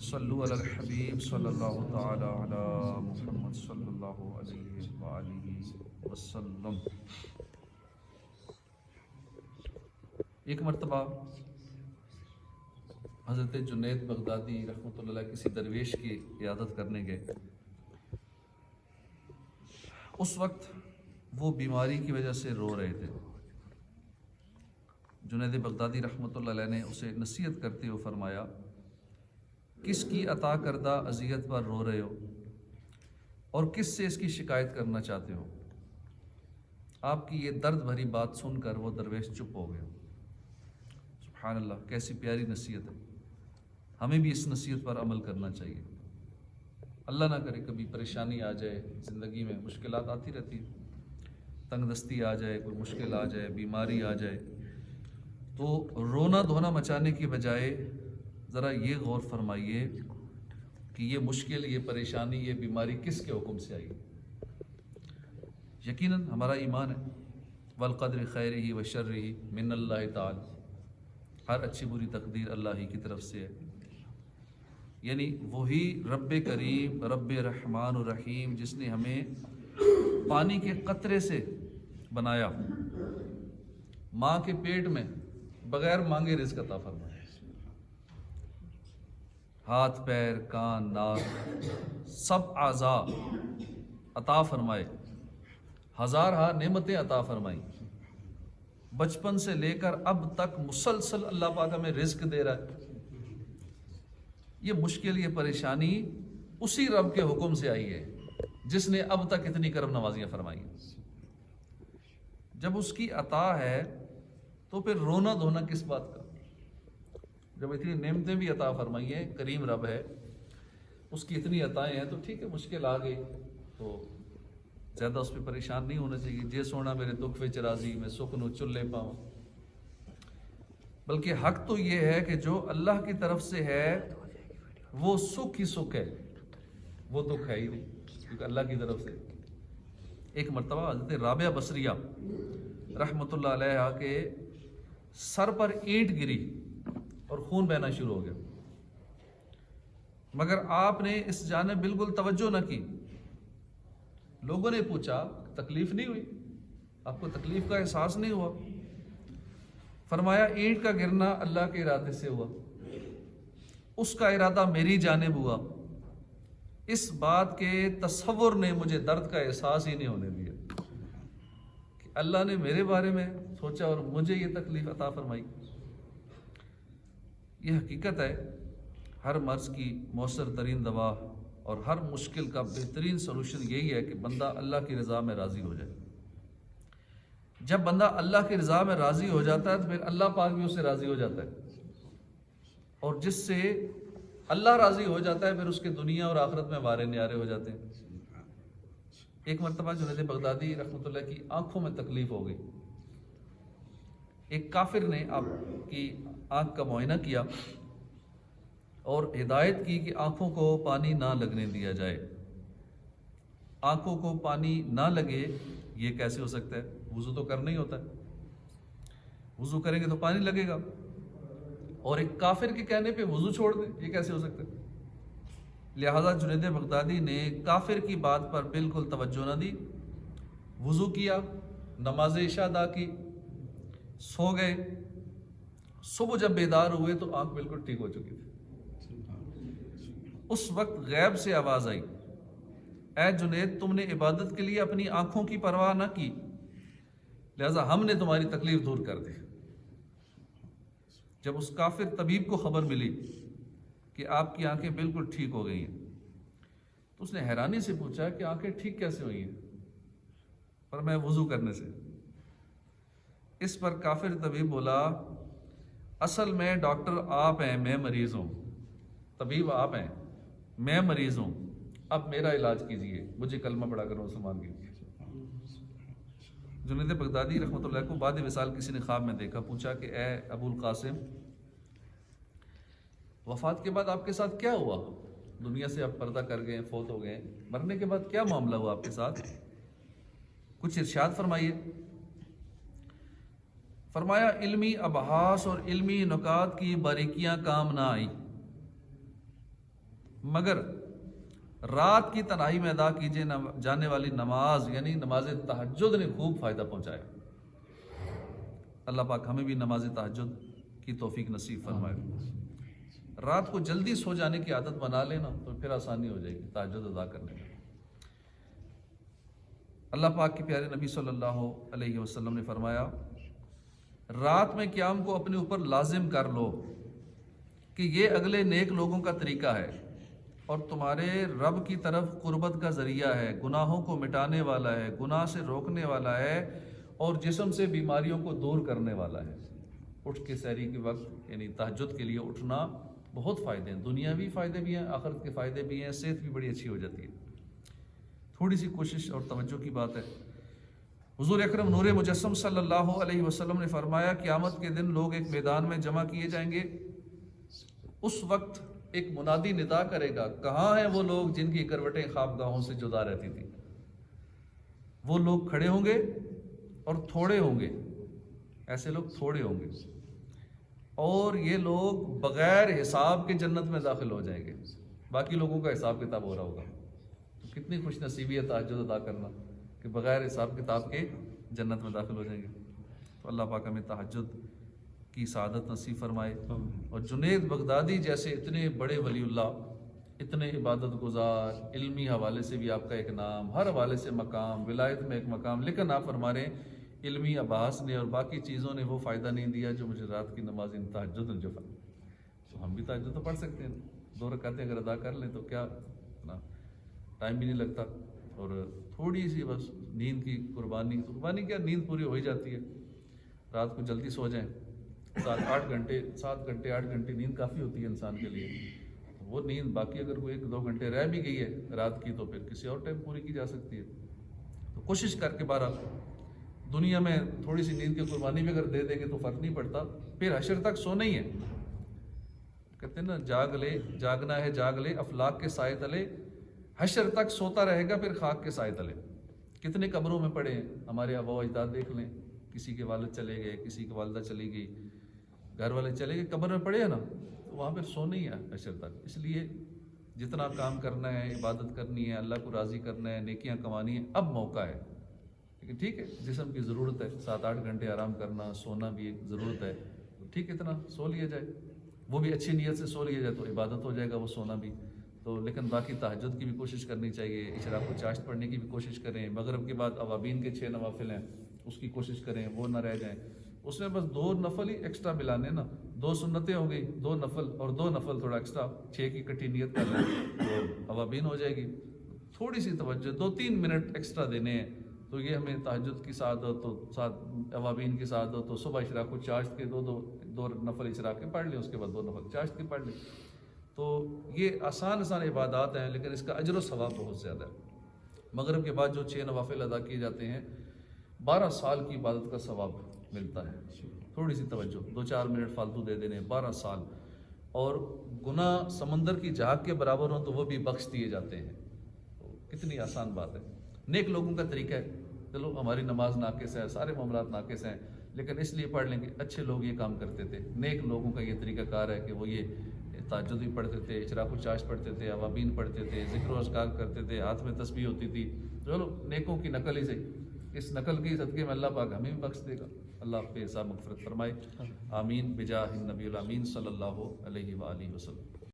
صلو علی الحبیب صلی اللہ تعالی علی محمد صلی اللہ علیہ وآلہ وسلم۔ ایک مرتبہ حضرت جنید بغدادی رحمۃ اللہ علیہ کسی درویش کی عیادت کرنے گئے۔ اس وقت وہ بیماری کی وجہ سے رو رہے تھے۔ جنید بغدادی رحمۃ اللہ علیہ نے اسے نصیحت کرتے ہوئے فرمایا، کس کی عطا کردہ اذیت پر رو رہے ہو اور کس سے اس کی شکایت کرنا چاہتے ہو؟ آپ کی یہ درد بھری بات سن کر وہ درویش چپ ہو گیا۔ سبحان اللہ، کیسی پیاری نصیحت ہے۔ ہمیں بھی اس نصیحت پر عمل کرنا چاہیے۔ اللہ نہ کرے کبھی پریشانی آ جائے، زندگی میں مشکلات آتی رہتی ہیں، تنگ دستی آ جائے، کوئی مشکل آ جائے، بیماری آ جائے، تو رونا دھونا مچانے کی بجائے ذرا یہ غور فرمائیے کہ یہ مشکل، یہ پریشانی، یہ بیماری کس کے حکم سے آئی۔ یقیناً ہمارا ایمان ہے والقدر خیرہ و شرہ من اللہ تعالی، ہر اچھی بری تقدیر اللہ ہی کی طرف سے ہے۔ یعنی وہی رب کریم، رب رحمان الرحیم، جس نے ہمیں پانی کے قطرے سے بنایا، ماں کے پیٹ میں بغیر مانگے رزق عطا فرمایا، ہاتھ پیر کان ناک سب اعضاء عطا فرمائے، ہزارہا نعمتیں عطا فرمائی، بچپن سے لے کر اب تک مسلسل اللہ پاک ہمیں رزق دے رہا ہے۔ یہ مشکل، یہ پریشانی اسی رب کے حکم سے آئی ہے جس نے اب تک اتنی کرم نوازیاں فرمائی ہیں۔ جب اس کی عطا ہے تو پھر رونا دھونا کس بات کا؟ جب اتنی نعمتیں بھی عطا فرمائی ہیں، کریم رب ہے، اس کی اتنی عطائیں ہیں، تو ٹھیک ہے، مشکل آ گئی تو زیادہ اس پہ پریشان نہیں ہونا چاہیے۔ جے سونا میرے دکھ وچ راضی، میں سکھ نو چلے پاؤں۔ بلکہ حق تو یہ ہے کہ جو اللہ کی طرف سے ہے وہ سکھ ہی سکھ ہے، وہ دکھ ہے ہی نہیں، کیونکہ اللہ کی طرف سے۔ ایک مرتبہ حضرت رابعہ بصریہ رحمۃ اللہ علیہ کے سر پر اینٹ گری اور خون بہنا شروع ہو گیا، مگر آپ نے اس جانب بالکل توجہ نہ کی۔ لوگوں نے پوچھا، تکلیف نہیں ہوئی؟ آپ کو تکلیف کا احساس نہیں ہوا؟ فرمایا، اینٹ کا گرنا اللہ کے ارادے سے ہوا، اس کا ارادہ میری جانب ہوا، اس بات کے تصور نے مجھے درد کا احساس ہی نہیں ہونے دیا کہ اللہ نے میرے بارے میں سوچا اور مجھے یہ تکلیف عطا فرمائی۔ یہ حقیقت ہے، ہر مرض کی مؤثر ترین دوا اور ہر مشکل کا بہترین سلوشن یہی ہے کہ بندہ اللہ کی رضا میں راضی ہو جائے۔ جب بندہ اللہ کی رضا میں راضی ہو جاتا ہے تو پھر اللہ پاک بھی اسے راضی ہو جاتا ہے، اور جس سے اللہ راضی ہو جاتا ہے پھر اس کے دنیا اور آخرت میں وارے نیارے ہو جاتے ہیں۔ ایک مرتبہ جنید بغدادی رحمۃ اللہ کی آنکھوں میں تکلیف ہو گئی۔ ایک کافر نے آپ کی آنکھ کا معائنہ کیا اور ہدایت کی کہ آنکھوں کو پانی نہ لگنے دیا جائے۔ آنکھوں کو پانی نہ لگے یہ کیسے ہو سکتا ہے؟ وضو تو کرنا ہی ہوتا ہے، وضو کریں گے تو پانی لگے گا، اور ایک کافر کے کہنے پہ وضو چھوڑ دیں، یہ کیسے ہو سکتا ہے؟ لہذا جنید بغدادی نے کافر کی بات پر بالکل توجہ نہ دی، وضو کیا، نماز عشاء ادا کی، سو گئے۔ صبح جب بیدار ہوئے تو آنکھ بالکل ٹھیک ہو چکی تھی۔ اس وقت غیب سے آواز آئی، اے جنید، تم نے عبادت کے لیے اپنی آنکھوں کی پرواہ نہ کی، لہذا ہم نے تمہاری تکلیف دور کر دی۔ جب اس کافر طبیب کو خبر ملی کہ آپ کی آنکھیں بالکل ٹھیک ہو گئی ہیں تو اس نے حیرانی سے پوچھا کہ آنکھیں ٹھیک کیسے ہوئی ہیں؟ پر میں وضو کرنے سے۔ اس پر کافر طبیب بولا، اصل میں ڈاکٹر آپ ہیں، میں مریض ہوں، طبیب آپ ہیں، میں مریض ہوں، اب میرا علاج کیجئے، مجھے کلمہ پڑھا کر مسلمان کیجئے۔ جنید بغدادی رحمۃ اللہ کو بعد وصال کسی نے خواب میں دیکھا، پوچھا کہ اے ابو القاسم، وفات کے بعد آپ کے ساتھ کیا ہوا؟ دنیا سے آپ پردہ کر گئے، فوت ہو گئے، مرنے کے بعد کیا معاملہ ہوا آپ کے ساتھ؟ کچھ ارشاد فرمائیے۔ فرمایا، علمی ابحاث اور علمی نکات کی باریکیاں کام نہ آئی، مگر رات کی تنہائی میں ادا کیجیے جانے والی نماز یعنی نماز تہجد نے خوب فائدہ پہنچایا۔ اللہ پاک ہمیں بھی نماز تہجد کی توفیق نصیب فرمائے۔ رات کو جلدی سو جانے کی عادت بنا لینا تو پھر آسانی ہو جائے گی تہجد ادا کرنے میں۔ اللہ پاک کے پیارے نبی صلی اللہ علیہ وسلم نے فرمایا، رات میں قیام کو اپنے اوپر لازم کر لو کہ یہ اگلے نیک لوگوں کا طریقہ ہے اور تمہارے رب کی طرف قربت کا ذریعہ ہے، گناہوں کو مٹانے والا ہے، گناہ سے روکنے والا ہے اور جسم سے بیماریوں کو دور کرنے والا ہے۔ اٹھ کے سحری کے وقت یعنی تہجد کے لیے اٹھنا بہت فائدے ہیں، دنیاوی فائدے بھی ہیں، آخرت کے فائدے بھی ہیں، صحت بھی بڑی اچھی ہو جاتی ہے۔ تھوڑی سی کوشش اور توجہ کی بات ہے۔ حضور اکرم نور مجسم صلی اللہ علیہ وسلم نے فرمایا، قیامت کے دن لوگ ایک میدان میں جمع کیے جائیں گے، اس وقت ایک منادی ندا کرے گا، کہاں ہیں وہ لوگ جن کی کروٹیں خوابگاہوں سے جدا رہتی تھی؟ وہ لوگ کھڑے ہوں گے اور تھوڑے ہوں گے، ایسے لوگ تھوڑے ہوں گے، اور یہ لوگ بغیر حساب کے جنت میں داخل ہو جائیں گے، باقی لوگوں کا حساب کتاب ہو رہا ہوگا۔ تو کتنی خوش نصیبی ہے تہجد ادا کرنا کہ بغیر حساب کتاب کے جنت میں داخل ہو جائیں گے۔ تو اللہ پاک ہمیں تہجد کی سعادت نصیب فرمائے، اور جنید بغدادی جیسے اتنے بڑے ولی اللہ، اتنے عبادت گزار، علمی حوالے سے بھی آپ کا ایک نام، ہر حوالے سے مقام، ولایت میں ایک مقام، لیکن آپ فرما رہے ہیں علمی آباس نے اور باقی چیزوں نے وہ فائدہ نہیں دیا جو مجھے رات کی نماز تہجد نے جو تو ہم بھی تہجد تو پڑھ سکتے ہیں، 2 رکعتیں اگر ادا کر لیں تو کیا نا، ٹائم بھی نہیں لگتا، اور تھوڑی سی بس نیند کی قربانی کیا، نیند پوری ہو ہی جاتی ہے۔ رات کو جلدی سو جائیں، 7 گھنٹے 8 گھنٹے نیند کافی ہوتی ہے انسان کے لیے، وہ نیند باقی اگر کوئی 1-2 گھنٹے رہ بھی گئی ہے رات کی تو پھر کسی اور ٹائم پوری کی جا سکتی ہے۔ تو کوشش کر کے بہرحال دنیا میں تھوڑی سی نیند کی قربانی بھی اگر دے دیں گے تو فرق نہیں پڑتا، پھر حشر تک سونا ہی ہے۔ کہتے ہیں نا، جاگ لے جاگنا ہے جاگ لے افلاک کے سائے تلے، حشر تک سوتا رہے گا پھر خاک کے سائے تلے۔ کتنے قبروں میں پڑے ہیں ہمارے آبا و اجداد، دیکھ لیں، کسی کے والد چلے گئے، کسی کی والدہ چلی گئی، گھر والے چلے گئے، قبر میں پڑے ہیں نا، تو وہاں پھر سونا ہی ہے حشر تک۔ اس لیے جتنا کام کرنا ہے، عبادت کرنی ہے، اللہ کو راضی کرنا ہے، نیکیاں کمانی ہے، اب موقع ہے۔ ٹھیک ہے، جسم کی ضرورت ہے 7-8 گھنٹے آرام کرنا، سونا بھی ایک ضرورت ہے، ٹھیک اتنا سو لیا جائے، وہ بھی اچھی نیت سے سو لیا جائے تو عبادت ہو جائے گا وہ سونا بھی تو۔ لیکن باقی تہجد کی بھی کوشش کرنی چاہیے، اشراق و چاشت پڑھنے کی بھی کوشش کریں، مغرب کے بعد اوابین کے 6 نوافل ہیں اس کی کوشش کریں، وہ نہ رہ جائیں۔ اس میں بس 2 نفل ہی ایکسٹرا ملانے نا، 2 سنتیں ہو گئی، 2 نفل اور 2 نفل تھوڑا ایکسٹرا، 6 کی کٹھی نیت کر لیں تو اوابین ہو جائے گی۔ تھوڑی سی توجہ 2-3 منٹ ایکسٹرا دینے ہیں تو یہ ہمیں تہجد کی سعادت تو اوابین کی سعادت تو صبح اشراق و چاشت کے 2 نفل اشراق کے پڑھ لیں، اس کے بعد 2 نفل چاشت کے پڑھ لیں۔ تو یہ آسان عبادات ہیں لیکن اس کا اجر و ثواب بہت زیادہ ہے۔ مغرب کے بعد جو 6 نوافل ادا کیے جاتے ہیں 12 سال کی عبادت کا ثواب ملتا ہے۔ تھوڑی سی توجہ 2-4 منٹ فالتو دے دینے 12 سال، اور گناہ سمندر کی جھاگ کے برابر ہوں تو وہ بھی بخش دیے جاتے ہیں۔ تو کتنی آسان بات ہے۔ نیک لوگوں کا طریقہ ہے، چلو ہماری نماز ناقص ہے، سارے معاملات ناقص ہیں، لیکن اس لیے پڑھ لیں کہ اچھے لوگ یہ کام کرتے تھے، نیک لوگوں کا یہ طریقہ کار ہے کہ وہ یہ تہجد بھی پڑھتے تھے، اشراق و چاشت پڑھتے تھے، اوابین پڑھتے تھے، ذکر و اذکار کرتے تھے، ہاتھ میں تسبیح ہوتی تھی۔ چلو نیکوں کی نقل ہی سے، اس نقل کی صدقے میں اللہ پاک ہمیں بھی بخش دے گا، اللہ آپ پہ حساب مغفرت فرمائے، آمین بجاہ النبی الامین صلی اللہ علیہ وآلہ وسلم۔